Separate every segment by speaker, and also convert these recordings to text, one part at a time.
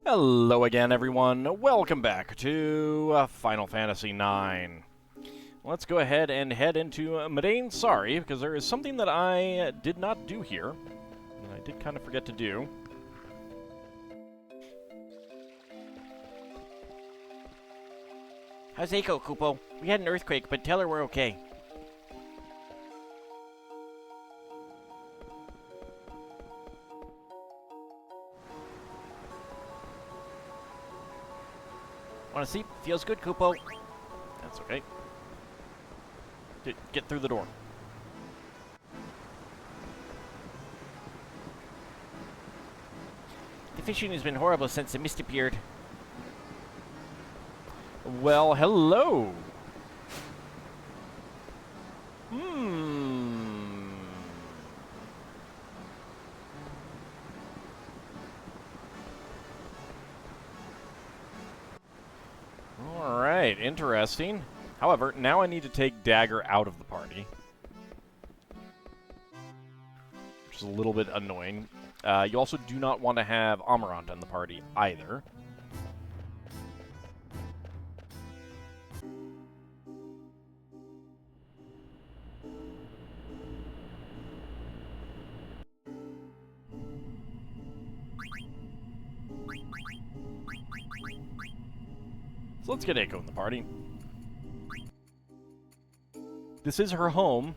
Speaker 1: Hello again, everyone. Welcome back to Final Fantasy IX. Let's go ahead and head into Madain Sari, because there is something that I did not do here, and I did kind of forget to do.
Speaker 2: How's Eiko, Kupo? We had an earthquake, but tell her we're okay. Wanna sleep? Feels good, Kupo.
Speaker 1: That's okay. Get through the door.
Speaker 2: The fishing has been horrible since the mist appeared.
Speaker 1: Well, hello. Alright, interesting. However, now I need to take Dagger out of the party, which is a little bit annoying. You also do not want to have Amarant in the party either. So let's get Eiko in the party. This is her home,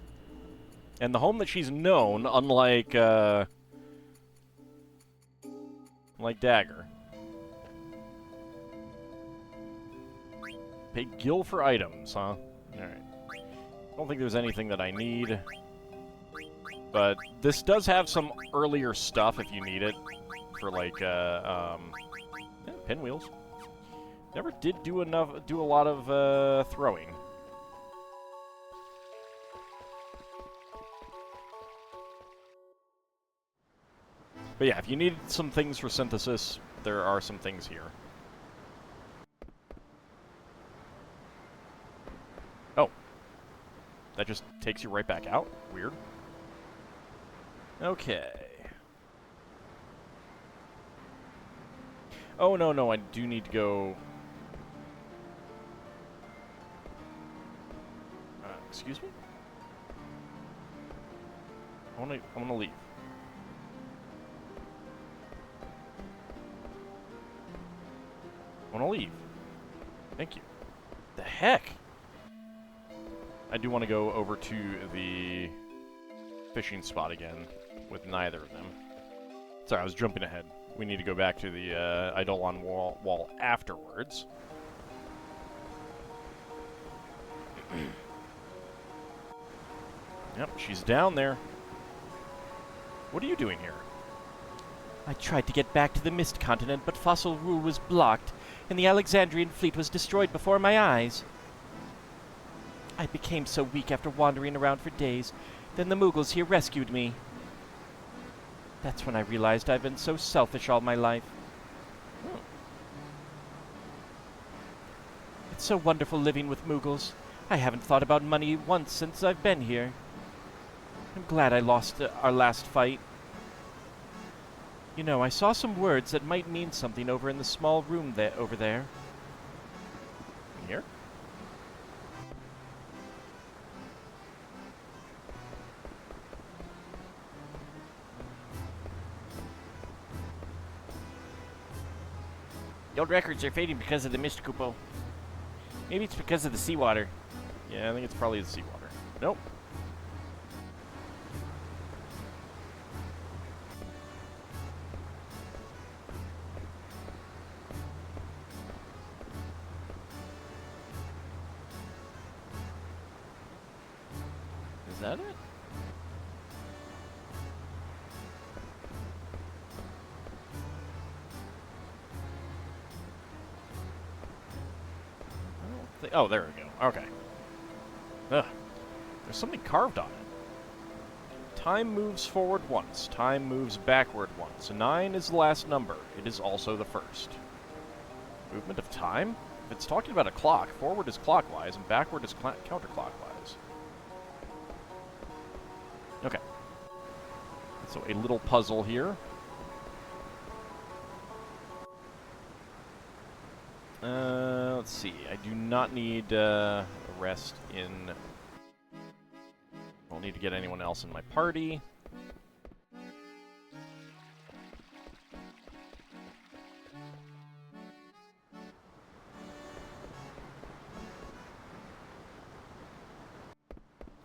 Speaker 1: and the home that she's known, unlike Dagger. Pay Gil for items, huh? Alright. I don't think there's anything that I need. But this does have some earlier stuff if you need it. For like, pinwheels. Never did do a lot of throwing. But yeah, if you need some things for synthesis, there are some things here. Oh. That just takes you right back out? Weird. Okay. Oh, no, I do need to go... excuse me? I wanna leave. I wanna leave. Thank you. The heck? I do want to go over to the fishing spot again with neither of them. Sorry, I was jumping ahead. We need to go back to the Eidolon wall afterwards. Yep, she's down there. What are you doing here?
Speaker 2: I tried to get back to the Mist Continent, but Fossil Rule was blocked, and the Alexandrian fleet was destroyed before my eyes. I became so weak after wandering around for days. Then the Moogles here rescued me. That's when I realized I've been so selfish all my life.
Speaker 1: Oh.
Speaker 2: It's so wonderful living with Moogles. I haven't thought about money once since I've been here. I'm glad I lost our last fight. You know, I saw some words that might mean something over in the small room over there.
Speaker 1: Here?
Speaker 2: The old records are fading because of the mist, Kupo. Maybe it's because of the seawater.
Speaker 1: Yeah, I think it's probably the seawater. Nope. Is that it? Oh, there we go. Okay. Ugh. There's something carved on it. Time moves forward once. Time moves backward once. 9 is the last number. It is also the first. Movement of time? If it's talking about a clock, forward is clockwise and backward is counterclockwise. Okay. So a little puzzle here. let's see. I do not need a rest in... I don't need to get anyone else in my party.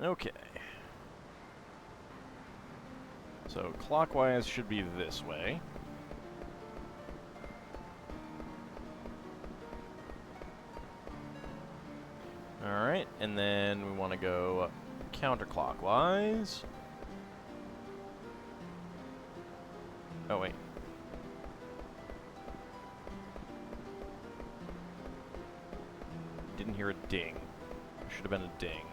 Speaker 1: Okay. So clockwise should be this way. Alright, and then we want to go counterclockwise. Oh, wait. Didn't hear a ding. Should have been a ding.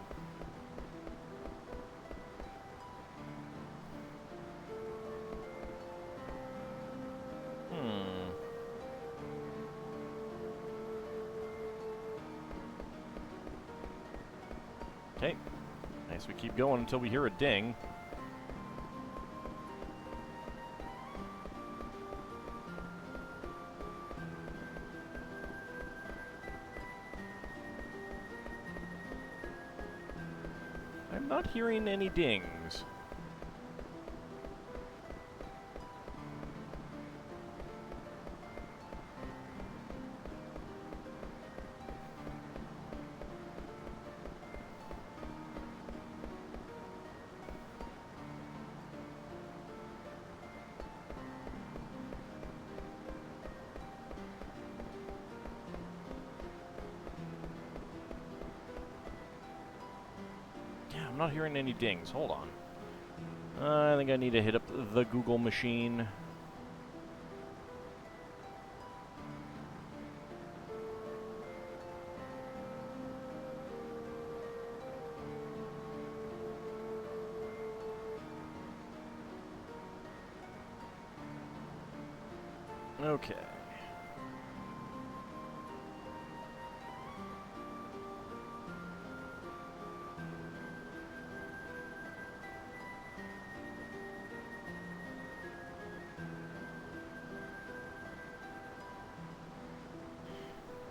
Speaker 1: Okay. Nice, we keep going until we hear a ding. I'm not hearing any dings. I'm not hearing any dings. Hold on. I think I need to hit up the Google machine. Okay.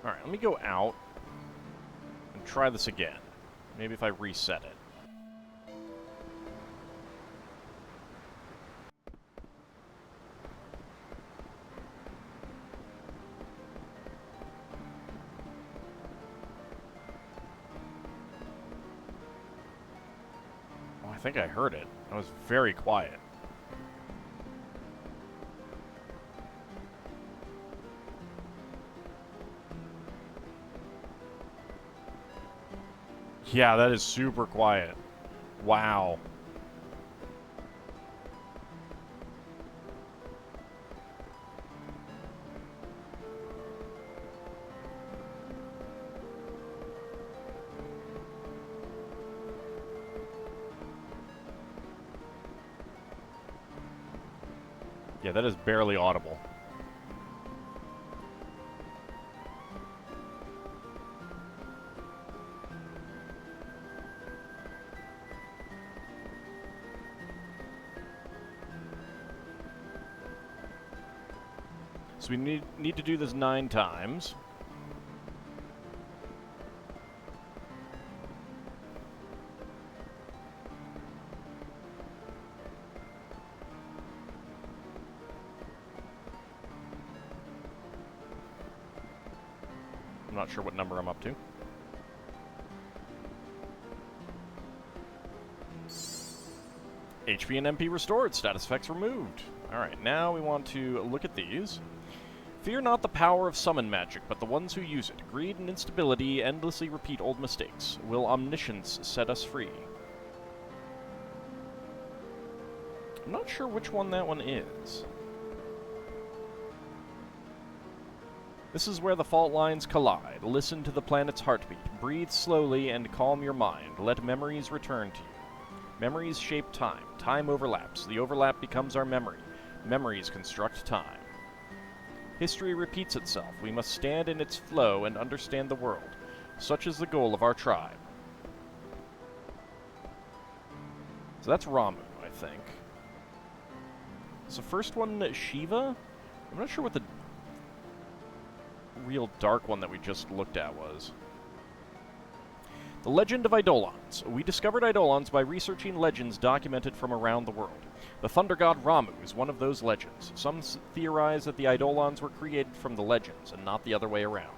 Speaker 1: Alright, let me go out and try this again. Maybe if I reset it. Oh, I think I heard it. That was very quiet. Yeah, that is super quiet. Wow. Yeah, that is barely audible. So we need to do this 9 times. I'm not sure what number I'm up to. HP and MP restored, status effects removed. Alright, now we want to look at these. Fear not the power of summon magic, but the ones who use it. Greed and instability endlessly repeat old mistakes. Will omniscience set us free? I'm not sure which one that one is. This is where the fault lines collide. Listen to the planet's heartbeat. Breathe slowly and calm your mind. Let memories return to you. Memories shape time. Time overlaps. The overlap becomes our memory. Memories construct time. History repeats itself. We must stand in its flow and understand the world. Such is the goal of our tribe. So that's Ramu, I think. Is the first one Shiva? I'm not sure what real dark one that we just looked at was? The Legend of Eidolons. We discovered Eidolons by researching legends documented from around the world. The thunder god Ramu is one of those legends. Some theorize that the Eidolons were created from the legends, and not the other way around.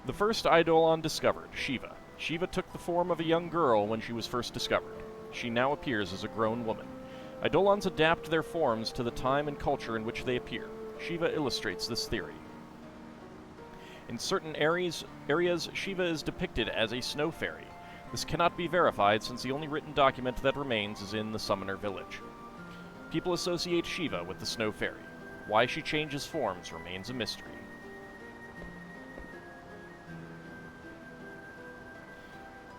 Speaker 1: The first Eidolon discovered, Shiva. Shiva took the form of a young girl when she was first discovered. She now appears as a grown woman. Eidolons adapt their forms to the time and culture in which they appear. Shiva illustrates this theory. In certain areas, Shiva is depicted as a snow fairy. This cannot be verified since the only written document that remains is in the Summoner village. People associate Shiva with the snow fairy. Why she changes forms remains a mystery.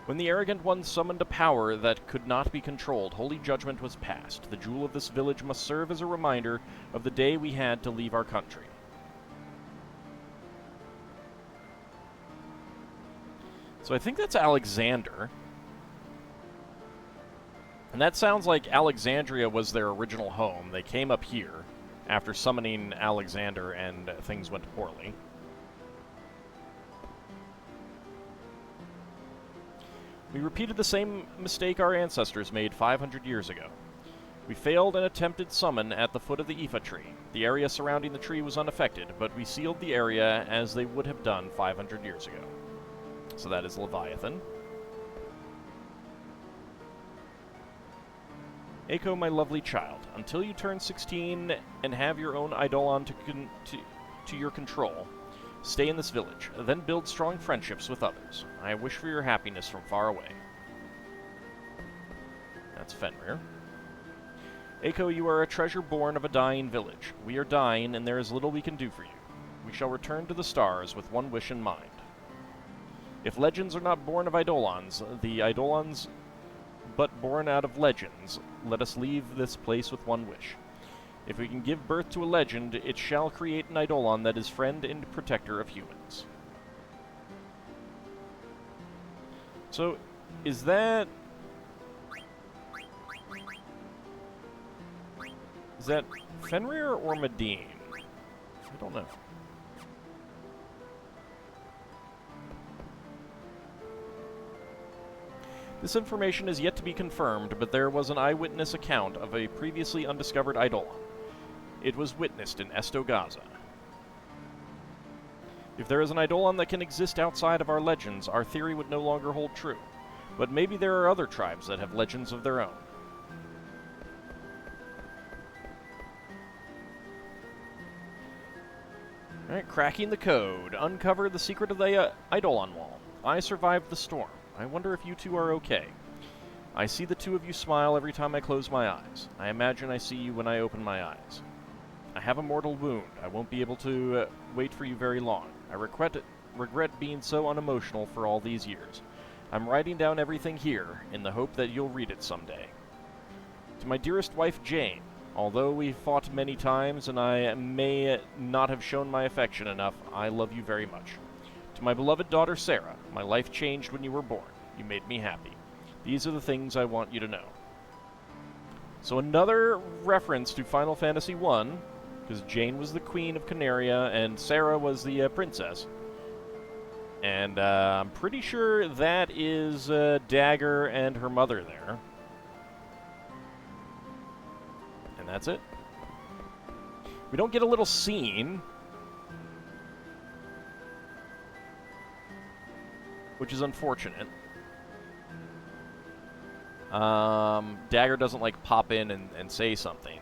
Speaker 1: When the arrogant one summoned a power that could not be controlled, holy judgment was passed. The jewel of this village must serve as a reminder of the day we had to leave our country. So I think that's Alexander. And that sounds like Alexandria was their original home. They came up here after summoning Alexander and things went poorly. We repeated the same mistake our ancestors made 500 years ago. We failed an attempted summon at the foot of the Ifa tree. The area surrounding the tree was unaffected, but we sealed the area as they would have done 500 years ago. So that is Leviathan. Eiko, my lovely child, until you turn 16 and have your own Eidolon to your control, stay in this village, then build strong friendships with others. I wish for your happiness from far away. That's Fenrir. Eiko, you are a treasure born of a dying village. We are dying, and there is little we can do for you. We shall return to the stars with one wish in mind. If legends are not born of Eidolons, the Eidolons but born out of legends, let us leave this place with one wish. If we can give birth to a legend, it shall create an Eidolon that is friend and protector of humans. So, is that Fenrir or Medine? I don't know. This information is yet to be confirmed, but there was an eyewitness account of a previously undiscovered Eidolon. It was witnessed in Estogaza. If there is an Eidolon that can exist outside of our legends, our theory would no longer hold true. But maybe there are other tribes that have legends of their own. Alright, cracking the code. Uncover the secret of the Eidolon wall. I survived the storm. I wonder if you two are okay. I see the two of you smile every time I close my eyes. I imagine I see you when I open my eyes. I have a mortal wound. I won't be able to wait for you very long. I regret being so unemotional for all these years. I'm writing down everything here in the hope that you'll read it someday. To my dearest wife, Jane, although we fought many times and I may not have shown my affection enough, I love you very much. To my beloved daughter, Sarah, my life changed when you were born. You made me happy. These are the things I want you to know. So another reference to Final Fantasy I, because Jane was the queen of Canaria and Sarah was the princess. And I'm pretty sure that is Dagger and her mother there. And that's it. We don't get a little scene, which is unfortunate. Dagger doesn't, like, pop in and say something.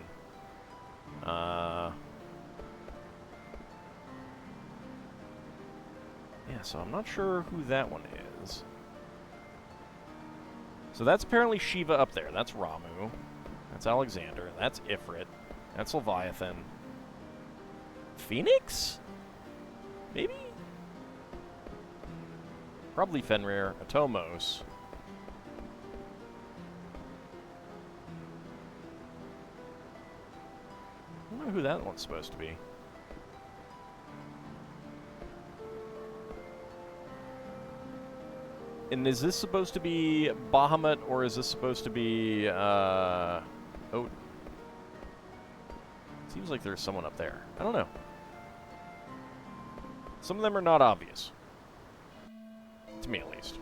Speaker 1: Yeah, so I'm not sure who that one is. So that's apparently Shiva up there. That's Ramu. That's Alexander. That's Ifrit. That's Leviathan. Phoenix? Maybe? Probably Fenrir. Atomos. I don't know who that one's supposed to be. And is this supposed to be Bahamut, or is this supposed to be, Odin? Seems like there's someone up there. I don't know. Some of them are not obvious. To me, at least.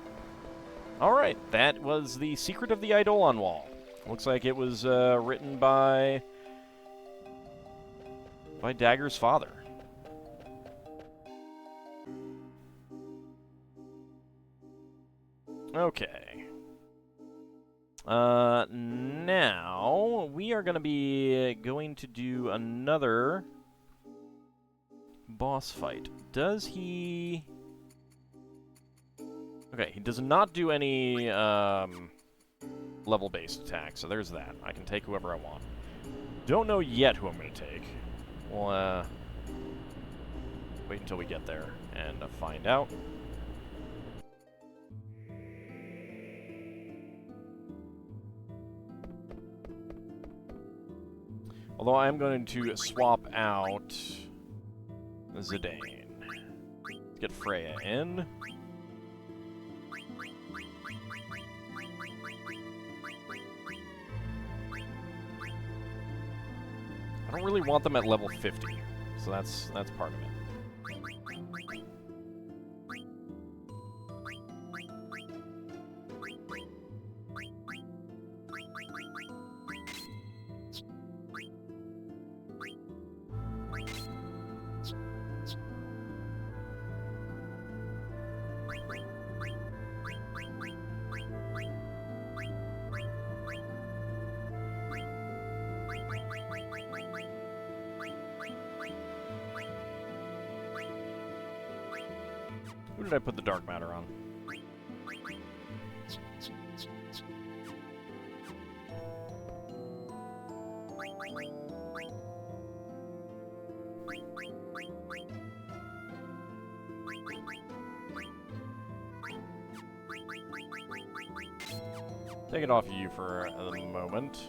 Speaker 1: Alright, that was The Secret of the Eidolon Wall. Looks like it was written by Dagger's father. Okay. Now, we are going to be going to do another boss fight. Does he... Okay, he does not do any level-based attacks, so there's that. I can take whoever I want. Don't know yet who I'm going to take. We'll wait until we get there and find out. Although I am going to swap out Zidane. Let's get Freya in. I don't really want them at level 50, so that's part of it. Who did I put the dark matter on? Take it off you for a moment.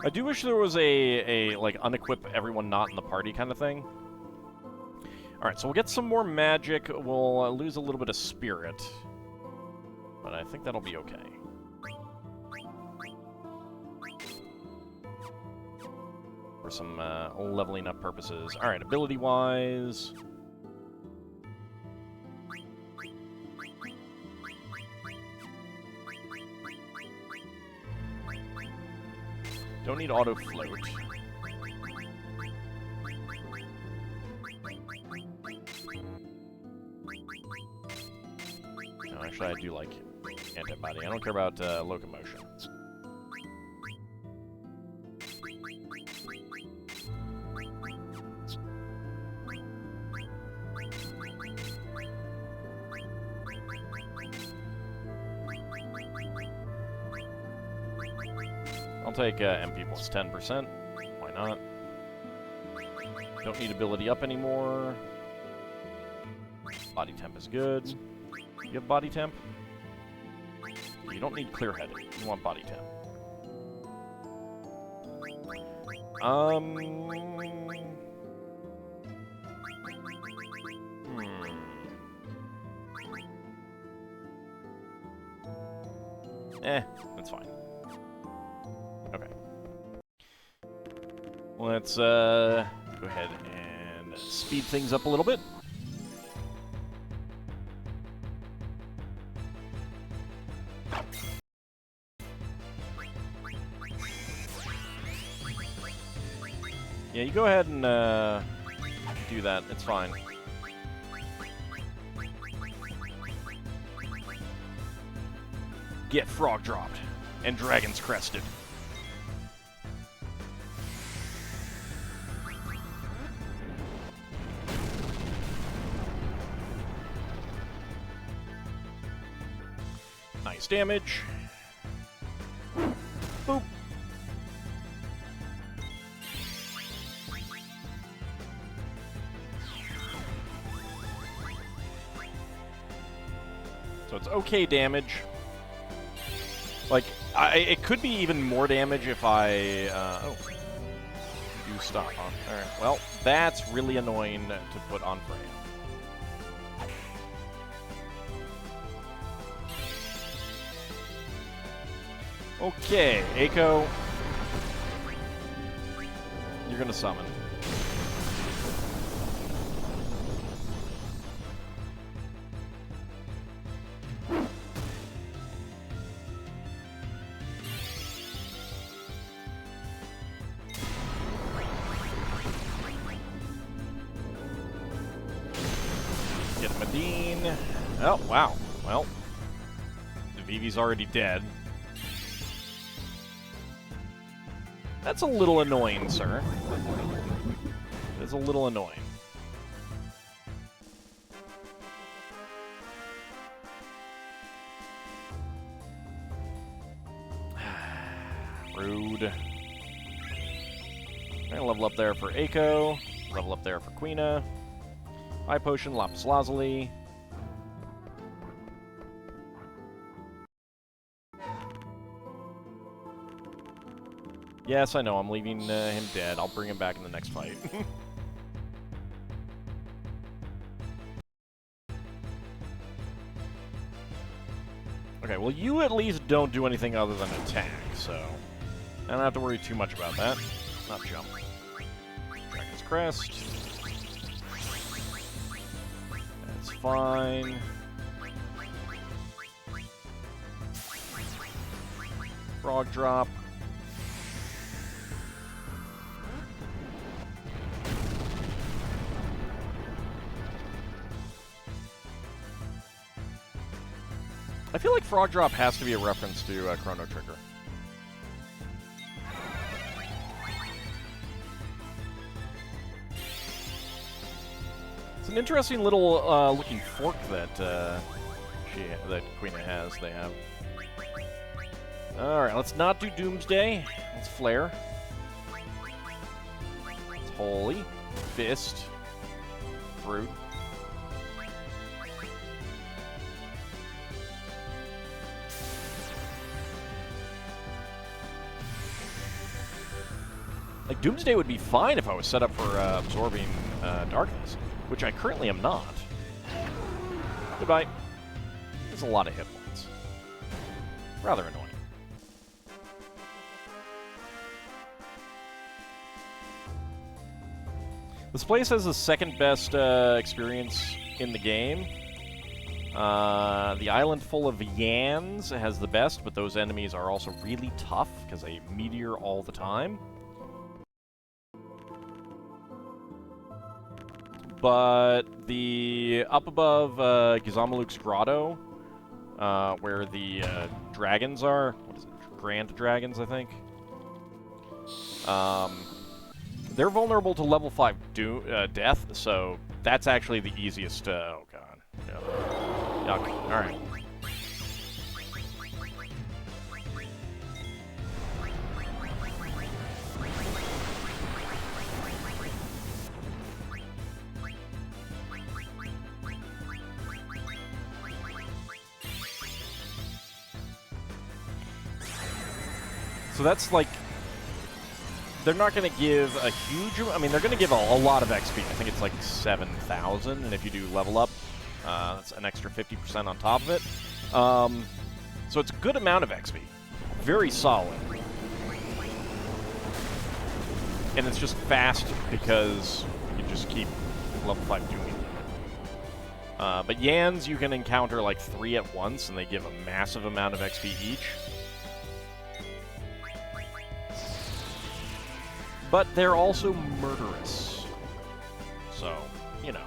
Speaker 1: I do wish there was a like, unequip everyone not in the party kind of thing. Alright, so we'll get some more magic. We'll lose a little bit of spirit. But I think that'll be okay. For some leveling up purposes. Alright, ability-wise... Don't need auto float. No, actually, I do like antibody. I don't care about locomotion. I'll take MP plus 10%. Why not? Don't need ability up anymore. Body temp is good. You have body temp? You don't need clear-headed. You want body temp. That's fine. Okay. Let's go ahead and speed things up a little bit. Yeah, you go ahead and do that. It's fine. Get frog dropped and dragons crested. Nice damage. Boop. So it's okay damage. Like, it could be even more damage if I... do stop on. Alright, well, that's really annoying to put on Freya. Okay, Eiko. You're gonna summon. Get Medine. Oh, wow. Well, Vivi's already dead. That's a little annoying, sir. It's a little annoying. Rude. Alright, level up there for Eiko. Level up there for Quina. High Potion, Lapis Lazuli. Yes, I know, I'm leaving him dead. I'll bring him back in the next fight. Okay, well, you at least don't do anything other than attack, so I don't have to worry too much about that. Not jump. Dragon's Crest. That's fine. Frog Drop. I feel like Frog Drop has to be a reference to Chrono Trigger. It's an interesting little looking fork that that Quina has. They have. All right, let's not do Doomsday. Let's flare. It's Holy Fist, Fruit. Like, Doomsday would be fine if I was set up for absorbing darkness, which I currently am not. Goodbye. There's a lot of hit points. Rather annoying. This place has the second best experience in the game. The island full of Yans has the best, but those enemies are also really tough because they meteor all the time. But the up above Gizamaluk's Grotto, where the dragons are, what is it, Grand Dragons, I think? They're vulnerable to level 5 death, so that's actually the easiest, oh god. Yeah. Yuck. Alright. So that's like, they're not going to give a huge, I mean, they're going to give a lot of XP. I think it's like 7,000, and if you do level up, that's an extra 50% on top of it. So it's a good amount of XP. Very solid. And it's just fast because you just keep level 5 doing it. But Yans, you can encounter like 3 at once, and they give a massive amount of XP each. But they're also murderous. So, you know.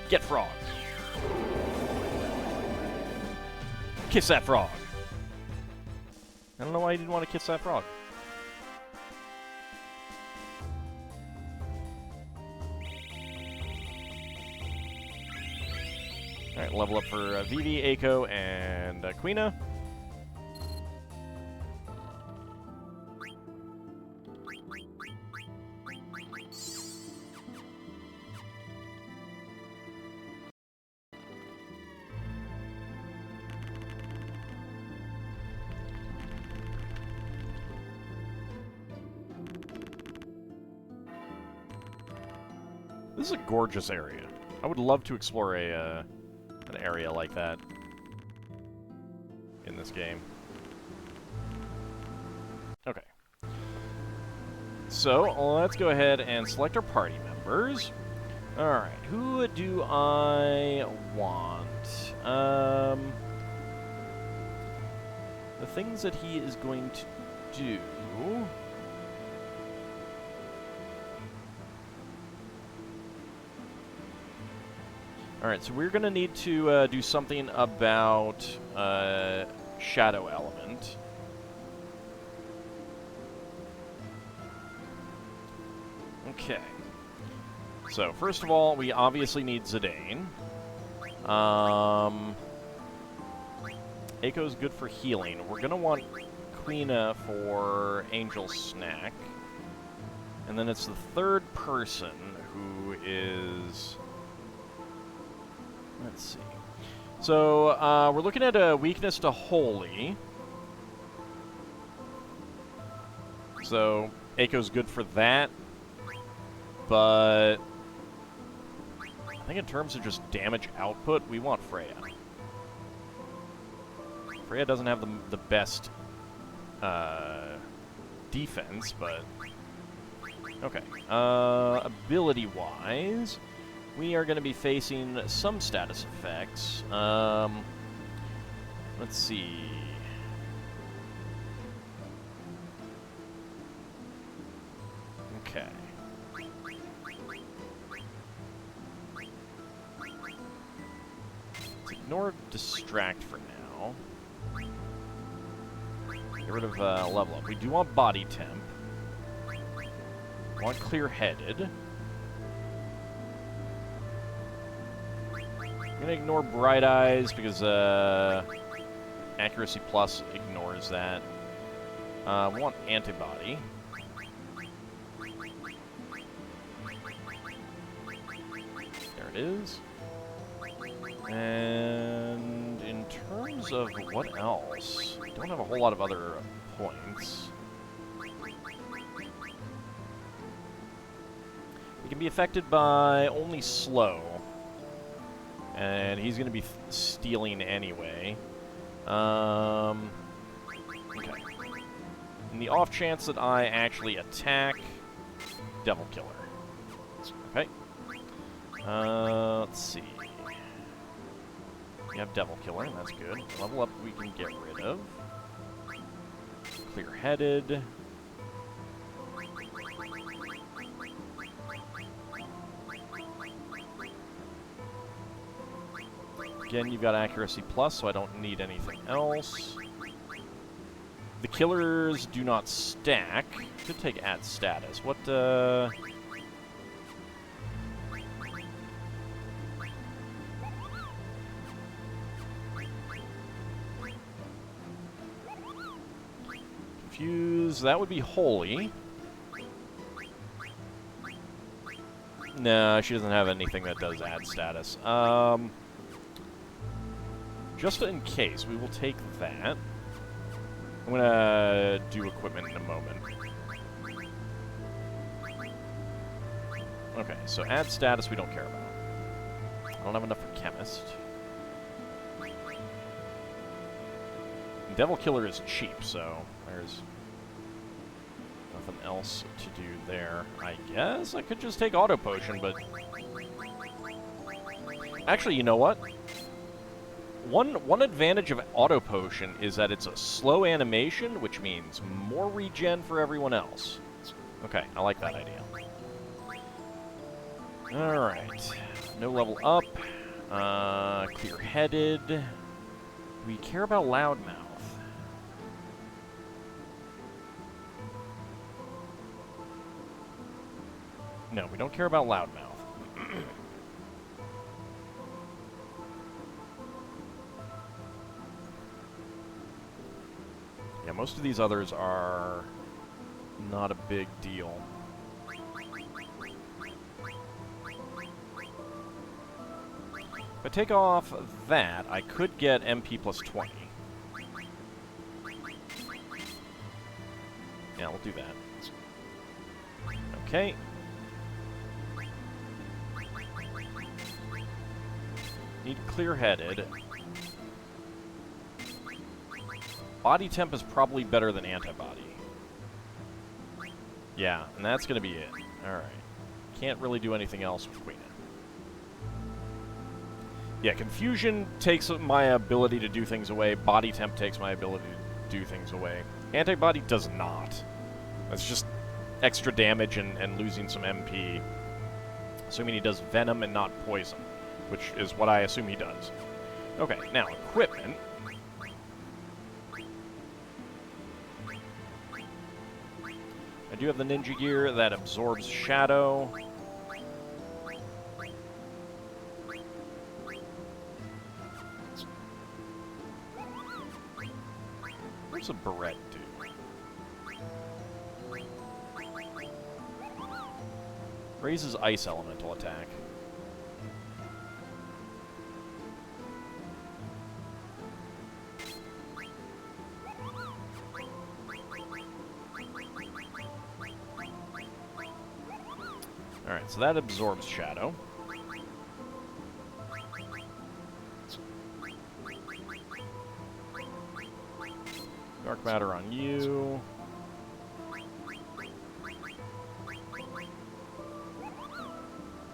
Speaker 1: Get frog. Kiss that frog. I don't know why you didn't want to kiss that frog. Alright, level up for Vivi, Eiko, and Quina. This is a gorgeous area. I would love to explore an area like that in this game. Okay. So, let's go ahead and select our party members. Alright, who do I want? The things that he is going to do... Alright, so we're going to need to do something about Shadow Element. Okay. So, first of all, we obviously need Zidane. Aiko's good for healing. We're going to want Quina for Angel Snack. And then it's the third person who is... Let's see. So, we're looking at a weakness to Holy. So, Aiko's good for that. But... I think in terms of just damage output, we want Freya. Freya doesn't have the best defense, but... Okay. Ability-wise... We are going to be facing some status effects. Let's see. Okay. Let's ignore Distract for now. Get rid of Level Up. We do want Body Temp. We want Clear-Headed. I'm going to ignore Bright Eyes because Accuracy Plus ignores that. We want Antibody. There it is. And in terms of what else, I don't have a whole lot of other points. It can be affected by only slow. And he's going to be stealing anyway. Okay. In the off chance that I actually attack, Devil Killer. Okay. Let's see. We have Devil Killer, and that's good. Level Up we can get rid of. Clear-Headed. Again, you've got Accuracy Plus, so I don't need anything else. The killers do not stack. Could take Add Status. What, Confuse, that would be Holy. No, she doesn't have anything that does Add Status. Just in case, we will take that. I'm gonna do equipment in a moment. Okay, so add status we don't care about. I don't have enough for Chemist. Devil Killer is cheap, so there's nothing else to do there. I guess I could just take Auto Potion, but... Actually, you know what? One advantage of Auto Potion is that it's a slow animation, which means more regen for everyone else. Okay, I like that idea. Alright. No level up. Clear-Headed. We care about Loudmouth. No, we don't care about Loudmouth. Yeah, most of these others are not a big deal. If I take off that, I could get MP plus 20. Yeah, we'll do that. Okay. Need clear-headed. Body temp is probably better than antibody. Yeah, and that's going to be it. Alright. Can't really do anything else with Queen. Yeah, confusion takes my ability to do things away. Body temp takes my ability to do things away. Antibody does not. That's just extra damage and losing some MP. Assuming he does venom and not poison, which is what I assume he does. Okay, now equipment. I do have the ninja gear that absorbs shadow. What's a beret do? Raises ice elemental attack. Alright, so that absorbs shadow. Dark matter on you.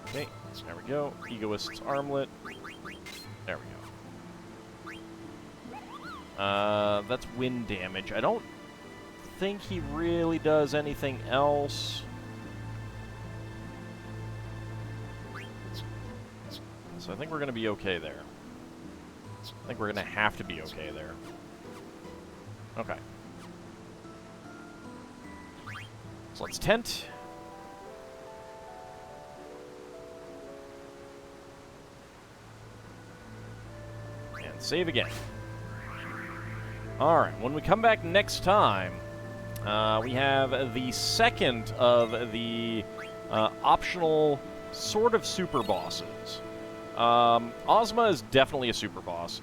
Speaker 1: Okay, there we go. Egoist's armlet. There we go. That's wind damage. I don't think he really does anything else. So I think we're going to be okay there. I think we're going to have to be okay there. Okay. So let's tent. And save again. Alright, when we come back next time, we have the second of the optional sort of super bosses. Ozma is definitely a super boss.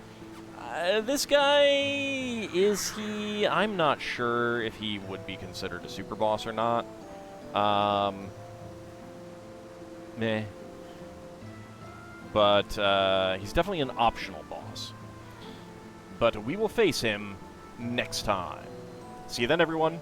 Speaker 1: This guy, is he? I'm not sure if he would be considered a super boss or not. Meh. But he's definitely an optional boss. But we will face him next time. See you then, everyone.